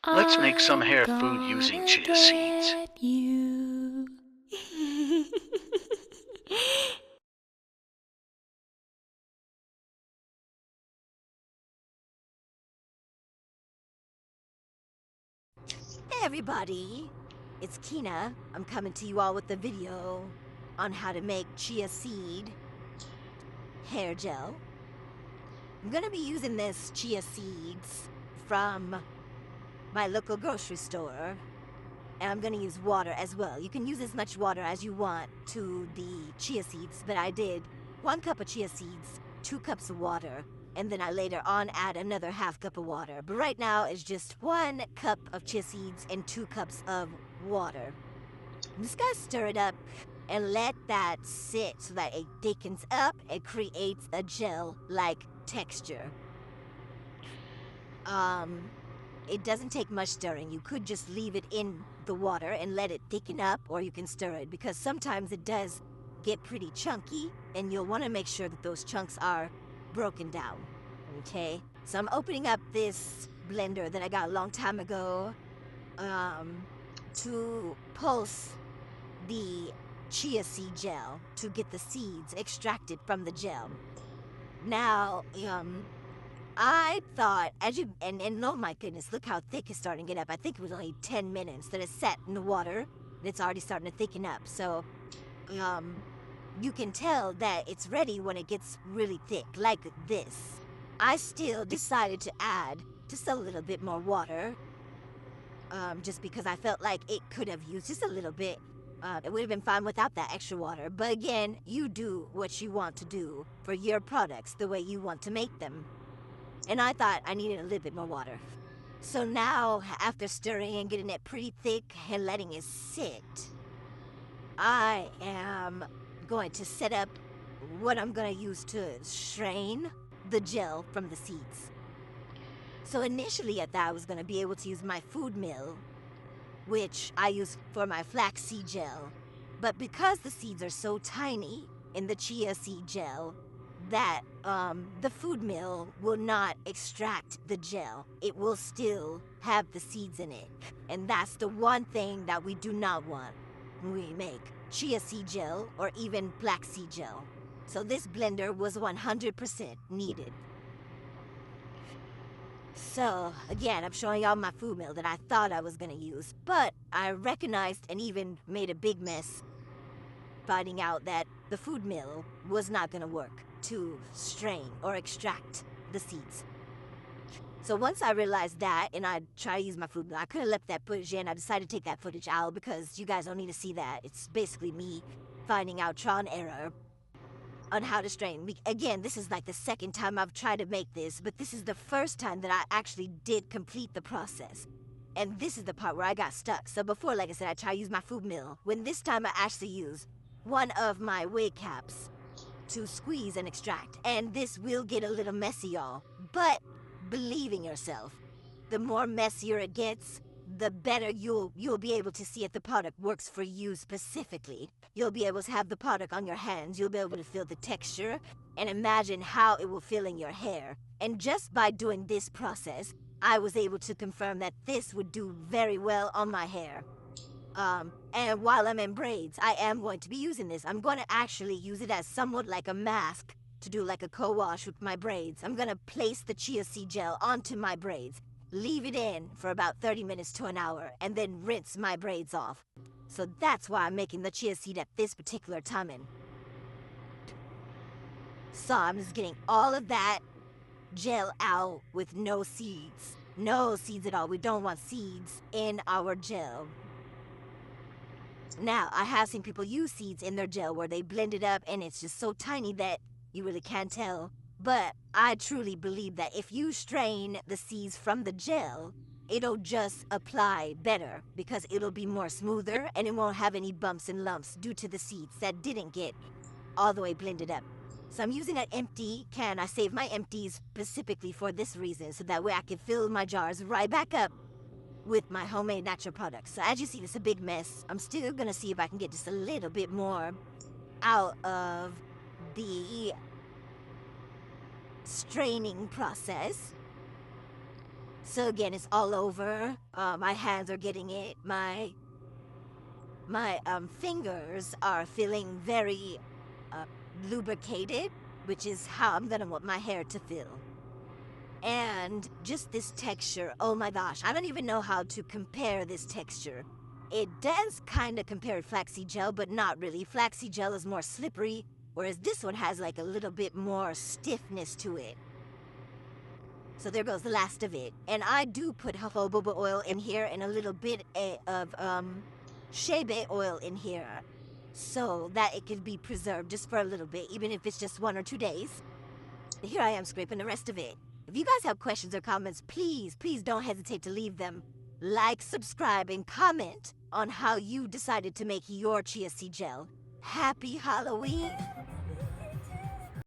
Let's make some I'm hair food using gonna chia seeds. get you. Hey everybody, it's Kina. I'm coming to you all with a video on how to make chia seed hair gel. I'm gonna be using this chia seeds from my local grocery store, and I'm gonna use water as well. You can use as much water as you want to the chia seeds, but I did 1 cup of chia seeds, 2 cups of water, and then I later on add another half cup of water. But right now it's just 1 cup of chia seeds and 2 cups of water. I'm just gonna stir it up and let that sit so that it thickens up and creates a gel-like texture. It doesn't take much stirring. You could just leave it in the water and let it thicken up, or you can stir it, because sometimes it does get pretty chunky, and you'll want to make sure that those chunks are broken down. Okay? So I'm opening up this blender that I got a long time ago to pulse the chia seed gel to get the seeds extracted from the gel. Now, I thought, and oh my goodness, look how thick it's starting to get up. I think it was only 10 minutes that it sat in the water, and it's already starting to thicken up. So, you can tell that it's ready when it gets really thick, like this. I still decided to add just a little bit more water, just because I felt like it could have used just a little bit. It would have been fine without that extra water. But again, you do what you want to do for your products the way you want to make them. And I thought I needed a little bit more water. So now, after stirring and getting it pretty thick and letting it sit, I am going to set up what I'm going to use to strain the gel from the seeds. So initially I thought I was going to be able to use my food mill, which I use for my flaxseed gel. But because the seeds are so tiny in the chia seed gel, that the food mill will not extract the gel. It will still have the seeds in it. And that's the one thing that we do not want when we make chia seed gel or even flaxseed gel. So this blender was 100% needed. So, again, I'm showing y'all my food mill that I thought I was gonna use, but I recognized and even made a big mess finding out that the food mill was not gonna work to strain or extract the seeds. So once I realized that, and I tried to use my food mill, I could have left that footage in. I decided to take that footage out because you guys don't need to see that. It's basically me finding out trial and error on how to strain. Again, this is like the second time I've tried to make this, but this is the first time that I actually did complete the process. And this is the part where I got stuck. So before, like I said, I tried to use my food mill. When this time I actually used one of my wig caps to squeeze and extract. And this will get a little messy, y'all. But believe in yourself. The more messier it gets, the better you'll be able to see if the product works for you specifically. You'll be able to have the product on your hands. You'll be able to feel the texture and imagine how it will feel in your hair. And just by doing this process, I was able to confirm that this would do very well on my hair. And while I'm in braids, I am going to be using this. I'm going to actually use it as somewhat like a mask to do like a co-wash with my braids. I'm going to place the chia seed gel onto my braids, leave it in for about 30 minutes to an hour, and then rinse my braids off. So that's why I'm making the chia seed at this particular timing. So I'm just getting all of that gel out with no seeds. No seeds at all. We don't want seeds in our gel. Now, I have seen people use seeds in their gel where they blend it up and it's just so tiny that you really can't tell. But I truly believe that if you strain the seeds from the gel, it'll just apply better because it'll be more smoother and it won't have any bumps and lumps due to the seeds that didn't get all the way blended up. So I'm using an empty can. I save my empties specifically for this reason, so that way I can fill my jars right back up with my homemade natural products. So as you see, it's a big mess. I'm still gonna see if I can get just a little bit more out of the straining process. So again, it's all over. My hands are getting it. My fingers are feeling very lubricated, which is how I'm gonna want my hair to feel. And just this texture, oh my gosh, I don't even know how to compare this texture. It does kind of compare flaxseed gel, but not really. Flaxseed gel is more slippery, whereas this one has like a little bit more stiffness to it. So there goes the last of it. And I do put jojoba oil in here and a little bit of shea oil in here so that it can be preserved just for a little bit, even if it's just 1 or 2 days. Here I am scraping the rest of it. If you guys have questions or comments, please don't hesitate to leave them. Like, subscribe, and comment on how you decided to make your chia seed gel. Happy Halloween!